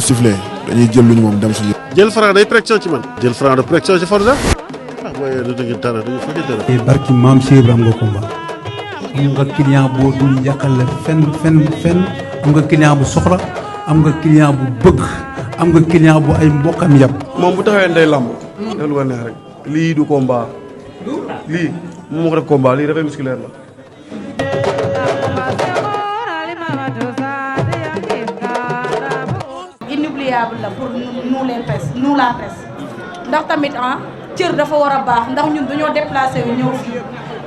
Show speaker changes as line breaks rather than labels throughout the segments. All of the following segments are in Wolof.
sifflé dañuy jël lu ñu moom dem suñu.
jël Franc day pression ci man. jël Franc de pression ci Forza. ah waaye du dëgg dara du fekk dara.
barki maam Cheikh Ibrahima nga combat am nga client boo dul yàqale fenn am nga client bu soxla am nga client bu bëgg am nga client bu ay mbokkam yàpp.
moom bu taxawee day lamb. def lu ko neex rek lii du combat lii moom moo ko def combat lii dafay musculaire la.
inoubliable la pour nous la presse ndax tamit cër dafa war a baax ndax ñun dañoo déplacé wu ñëw fii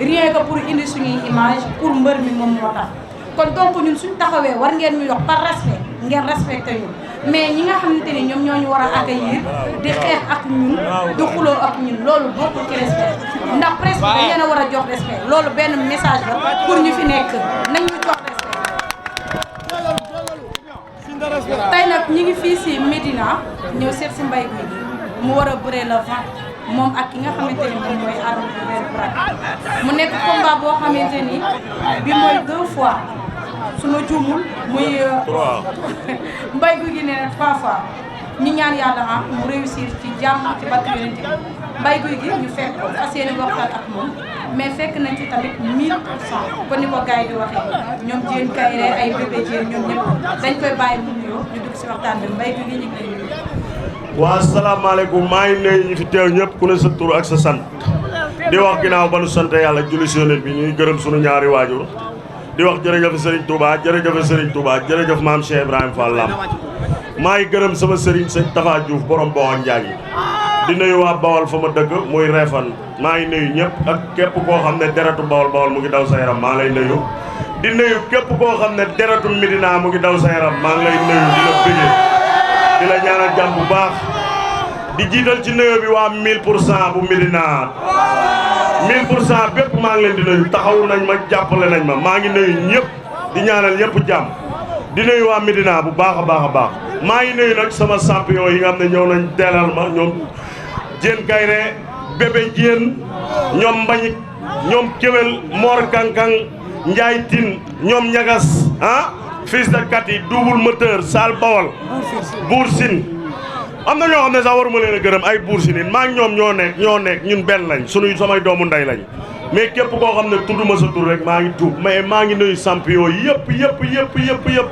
rien que pour indi suñuy image pour mbër mi moom moo tax kon donc ñun suñ taxawee war ngeen ñu yox par respect ngeen respecté ñu mais ñi nga xamante ni ñoom ñoo ñu war a accueillir di xeex ak ñun di xuloo ak ñun loolu bokkul ci respect ndax presse bi dañ leen a war a jox respect loolu benn message la pour ñu fi nekk nañ ñu jox respect. tey nag ñi ngi fii si Médina ñëw seet si Mbaye Gouy Gui mu war a bëree la 20 moom ak ki nga xamante ni moom mooy Arona mu nekk combat boo xamante ni bi mooy 2 fois su ma juumul muy Mbaye Gouy Gui nee na 3 fois ñu ñaan yàlla mu réussir ci jàmm ci barke Yonent bi Mbaye Gouy Gui ñu fekk ko fas yéene waxtaan ak moom mais fekk nañ ci tamit 1000% kon ni ko gars yi di waxee ñoom Diène Kaïré ay bébé Diène ñoom ñëpp dañ koy bàyyi mu nuyoo ñu dugg si waxtaan bi Mbaye Gouy Gui ñu ngi lay nuyu.
waa asalaamaaleykum maa ngi nuyu ñi fi teew ñëpp ku ne sa tur ak sa sant di wax ginnaaw ba nu sant yàlla julli si Yonent bi ñuy gërëm sunu ñaari waajur di wax jërëjëf Serigne Touba jërëjëf Serigne Touba jërëjëf maam Cheikh Ibrahima Fall Lamb maa ngi gërëm sama Serigne sëñ Tafa Diouf borom Bawol Njaay di nuyu waa Bawol fa ma dëkk muy Refan maa ngi nuyu ñëpp ak képp koo xam ne deretu Bawol mu ngi daw sa yaram maa lay nuyu di nuyu képp koo xam ne deretu Médina mu ngi daw sa yaram maa ngi lay nuyu di la bëggee di la ñaanal jàmm bu baax di jiital ci nuyoo bi waa 1000% bu Médina 1000% bépp maa ngi leen di nuyu taxawu nañ ma jàppale nañ ma maa ngi nuyu ñëpp di ñaanal ñëpp jàmm di nuyu waa Médina bu baax a baax a baax maa ngi nuyu nag sama champion yi nga xam ne ñëw nañ teelal ma ñoom Diène Kaïré bébé Diène ñoom Mbañik ñoom Kéwél Mor Kankang Ndiaye Tine ñoom Ñagas fils de Kati double moteur Sal Bawol Bour Sine am na ñoo xam ne sax waruma leen a gërëm ay Bour Sine maa ngi ñoom ñoo nekk ñun benn lañ sunuy samay doomu ndey lañ mais képp koo xam ne tudduma sa tur rek maa ngi tuub mais maa ngi nuyu champion yëpp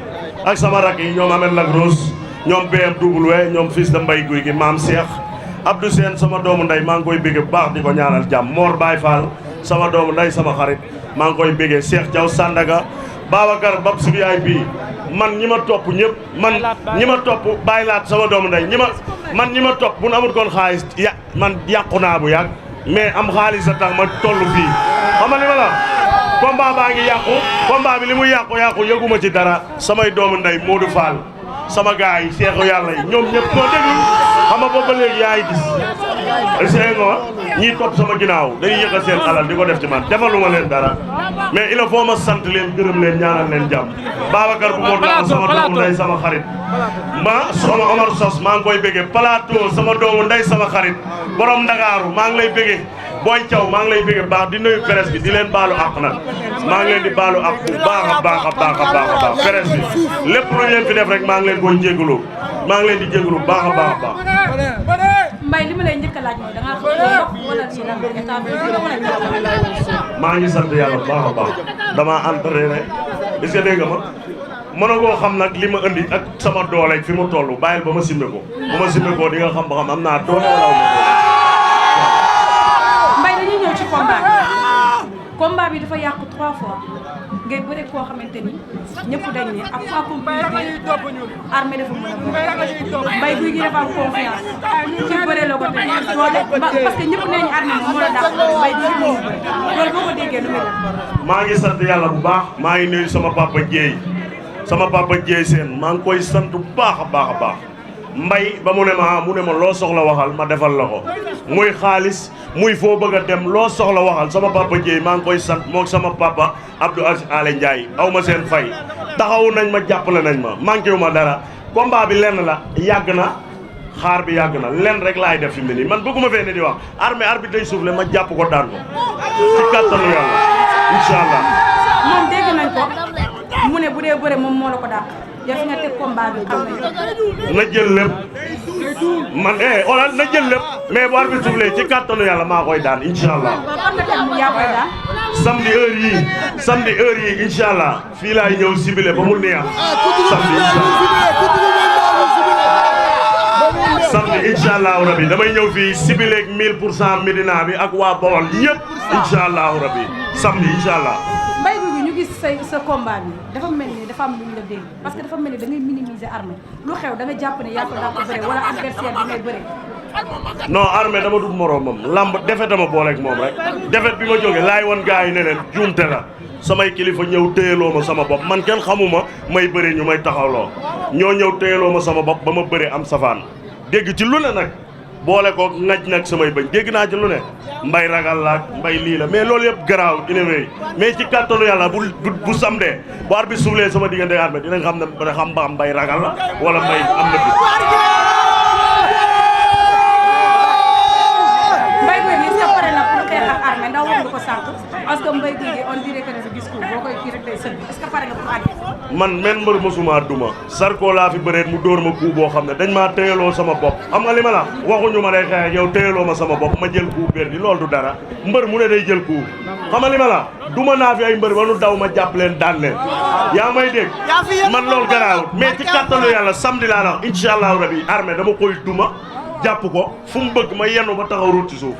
ak sama rak yi ñoom Amel Lagros ñoom BMW ñoom fils de Mbaye Gouy Gui maam Cheikh Abdou Sène sama doomu ndey maa ngi koy bégge bu baax di ko ñaanal jàmm Mor Baye Fall sama doomu ndey sama xarit maa ngi koy bégge Cheikh Diaw Sandaga Babacar Babs VIP man ñi ma topp ñëpp man ñi ma topp bàyyi laat sama doomu ndey ñi ma topp bu nu amul koon xaalis man yàqu naa bu yàgg mais am xaalis a tax ma toll fii xam nga li ma la combat baa ngi yàqu combat bi li muy yàqu yëguma ci dara samay doomu ndey Modou Fall sama gars yi seexu yàlla yi ñoom ñëpp koo déglu xam nga boobu ba léegi yaa ngi gis ñii topp sama ginnaaw dañuy yëkkal seen alal di ko def ci man defaluma leen dara mais il faut ma sant leen gërëm leen ñaanal leen jàmm Babacar bu Modou Law sama doomu ndey sama xarit sama Omar Sos maa ngi koy béggee Plateau sama doomu ndey sama xarit borom Ndakaaru maa ngi lay béggee Boy Thiaw maa ngi lay béggee baax di nuyu presse bi di leen baalu àq nag maa ngi leen di baalu àq bu baax a presse bi lépp lu leen fi def rek maa ngi leen koy jégalu maa ngi leen di jégalu baax a baax.
Mbaye li ma lay njëkk a laaj mooy da ngaa xam wala ci lan état bi
maa ngi sant yàlla bu baax a baax damaa entraîné est-ce que dégg nga ma mën a koo xam nag li ma indi ak sama doole fi mu toll bàyyil ba ma simme ko bu ma simme ko di nga xam ba xam am naa doole wala aw ma
Mbaye dañuy ñëw ci combat bi dafa yàqu 3 fois ngay bëre koo xamante ni ñëpp dañ ne ak fois compliqué armée dafa mën a bëre Mbaye Gouy Gui dafa am confiance ci bëre la ko te doole parce que ñëpp nee ñu armée moom moo la dàq Mbaye Gouy Gui moo bëre loolu boo ko déggee lu muy def.
maa ngi sant yàlla bu baax maa ngi nuyu sama papa Dieye seen maa ngi koy sant bu baax a baax Mbaye ba mu ne ma loo soxla waxal ma defal la ko muy xaalis muy foo bëgg a dem loo soxla waxal sama papa Dieye maa ngi koy sant moog sama papa Abdou Aziz Ale Ndiaye aw ma seen fay taxawu nañ ma jàppale nañ ma manqué wu ma dara combat bi lenn la yàgg na xaar bi yàgg na lenn rek laay def fi mu ne nii man bëgguma fee ne di wax arbitre day soufflé ma jàpp ko daan ko ci kattanu yàlla incha allah.
moom dégg nañ ko mu ne bu dee bëre moom moo la ko dàq yow fi nga teg combat bi xam nañ
na jël lépp man xoolal na jël lépp mais bu arbitre soufflé ci kàttanu yàlla maa koy daan incha allah.
kon nga teg yaa koy daan.
samedi heure yii incha allah fii laay ñëw sibile ba mu neex samedi incha allah. samedi incha allahu rabi damay ñëw fii sibileeg 1000% Médina bi ak waa Bawol ñëpp incha allahu rabi samedi incha allah.
Mbaye Gouy Gui ñu gis sa combat bi dafa mel ni dafa am lu ñu la dégg parce que dafa mel ni da ngay minimiser armée lu xew da nga jàpp ne yaa ko daa ko bëre wala adversaire bi ngay bëre.
non armée dama dul moroomam lamb defet dama booleeg moom rek defet bi ma jógee laay wan gars yi ne leen juumte la samay kilifa ñëw téyeloo ma sama bopp man kenn xamuma may bëre ñu may taxawloo ñoo ñëw téyeloo ma sama bopp ba ma bëre am safaan dégg ci lu ne nag boole ko ngaj nag samay bañ dégg naa ci lu ne mbay ragal laak mbay lii la mais loolu yëpp garaaw inawéy mais ci kàttanu yàlla bu samdee bu arbitre bi soufflé sama diggante armée dinañ xam ne ba xam mbay ragal la wala mbay am na bi
Mbaye Gouy Gui est-ce que pare na pour xeex ak armée ndax wax nga ko sànq parce que Mbaye Gouy Gui on dirait que ne sa discours boo koy kii rek day sëgg est-ce que pare nga pour àgg.
man men mbër mosuma duma Sarko laa fi bëreet mu dóor ma coup boo xam ne dañ maa téyeloo sama bopp xam nga li ma la waxuñu ma day xeex ak yow téyeloo ma sama bopp ma jël coup benn loolu du dara mbër mu ne day jël coup xam nga li ma la duma naa fi ay mbër ba nu daw ma jàpp leen daan leen yaa may dégg man loolu garaawut mais ci kattanu yàlla samedi laa la incha allahu rabi armée dama koy duma jàpp ko fu mu bëgg ma yenn ba taxaw ruut ci suuf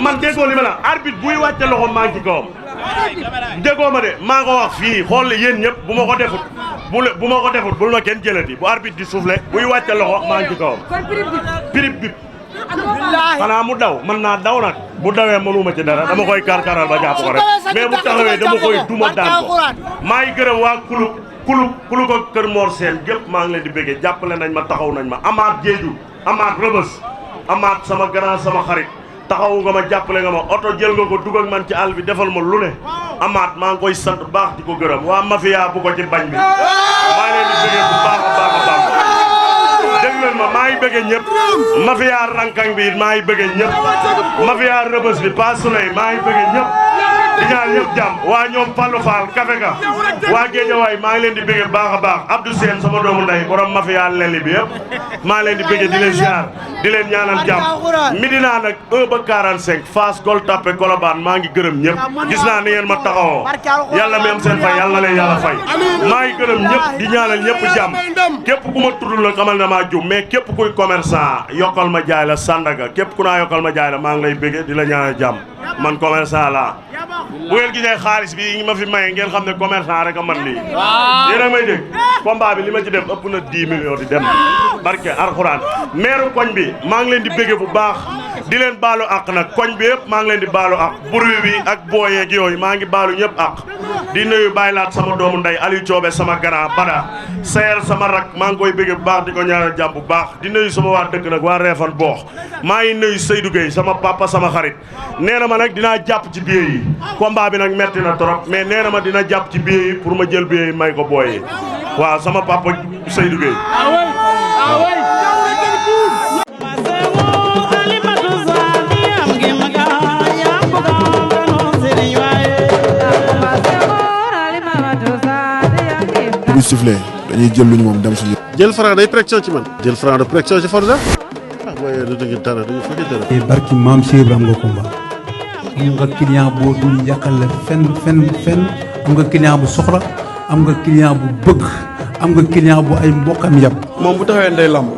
man déggoo li ma la arbitre buy wàcce loxo maa ngi ci kawam déggoo ma de maa ko wax fii xool yéen ñëpp bu ma ko defut bu ma ko defut bul ma kenn jëlati bu arbitre di soufflé buy wàcce loxo maa ngi ci kawam pirip bip xanaa mu daw mën naa daw nag bu dawee mënuma ci dara dama koy karkaral ba jàpp ko rek mais bu taxawee dama koy duma daan ko maa ngi gërëm waa kulu ko kër Mor Sène gépp maa ngi leen di bëggee jàppale nañ ma taxaw nañ ma amaat jeeju amaat rëbës amaat sama grand sama xarit taxawu nga ma jàppale nga ma oto jël nga ko dugg ak man ci àll bi defal ma lu ne amaat maa ngi koy sant baax di ko gërëm waa mafia bu ko ci bañ bi maa ngi leen di bëggee bu baax a baax a baax dégg leen ma maa ngi bëggee ñëpp mafia rankang bi maa ngi bëggee ñëpp mafia rëbës bi Pa Souley maa ngi bëggee ñëpp di ñaan ñëpp jàmm waa ñoom Fallou Fall Kafe Ka waa Géejawaay maa ngi leen di bëggee baax a baax Abdou Sène sama doomu ndey borom mafia lelli bi yëpp maa ngi leen di bëggee di leen ziar di leen ñaanal jàmm Médina nag 1 ba 45 Fass Gueule Tapée Colobane maa ngi gërëm ñëpp gis naa ni ngeen ma taxawoo yàlla mi am seen fay yàlla na leen yàlla fay maa ngi gërëm ñëpp di ñaanal ñëpp jàmm képp ku ma tuddul nag xamal na maa jum mais képp kuy commerçant yokkal ma jaay la Sandaga képp ku naa yokkal ma jaay la maa ngi lay bëggee di la ñaanal jàmm man commerçant laa bu ngeen gisee xaalis bi ma fi maye ngeen xam ne commerçant rek a man lii yéen a may dégg combat bi li ma ci def ëpp na 10 millions di dem barke alxuraan meeru koñ bi maa ngi leen di bëggee bu baax di leen baalu àq nag koñ bi yëpp maa ngi leen di baalu àq bruit bi ak booyeeg yooyu maa ngi baalu ñëpp àq di nuyu bàyyi laat sama doomu ndey Aliou Thiobe sama grand Bada Seyel sama rak maa ngi koy bëggee bu baax di ko ñaanal jàmm bu baax di nuyu sama waa dëkk nag waa Réfane boox maa ngi nuyu Seydou Gueye sama papa sama xarit nee na ma nag dinaa jàpp ci billet yi combat bi nag metti na trop mais nee na ma dina jàpp ci billet yi pour ma jël billet yi may ko booy yi waaw sama papa Seydou Gueye
bu sifflé dañuy jël lu ñu moom dem suñu.
jël Franc day pression ci man jël Franc de pression ci Forza waaye du dëgg dara du fekkee dara
te barki maam Cheikh Ibrahima am nga combat am nga client boo dul yàqal la fenn am nga client bu soxla am nga client bu bëgg am nga client bu ay mbokkam yàpp.
moom bu taxawee day lamb.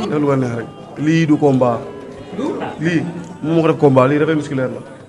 def lu ko neex rek lii du combat. lii moom moo ko def combat lii dafay musculaire la.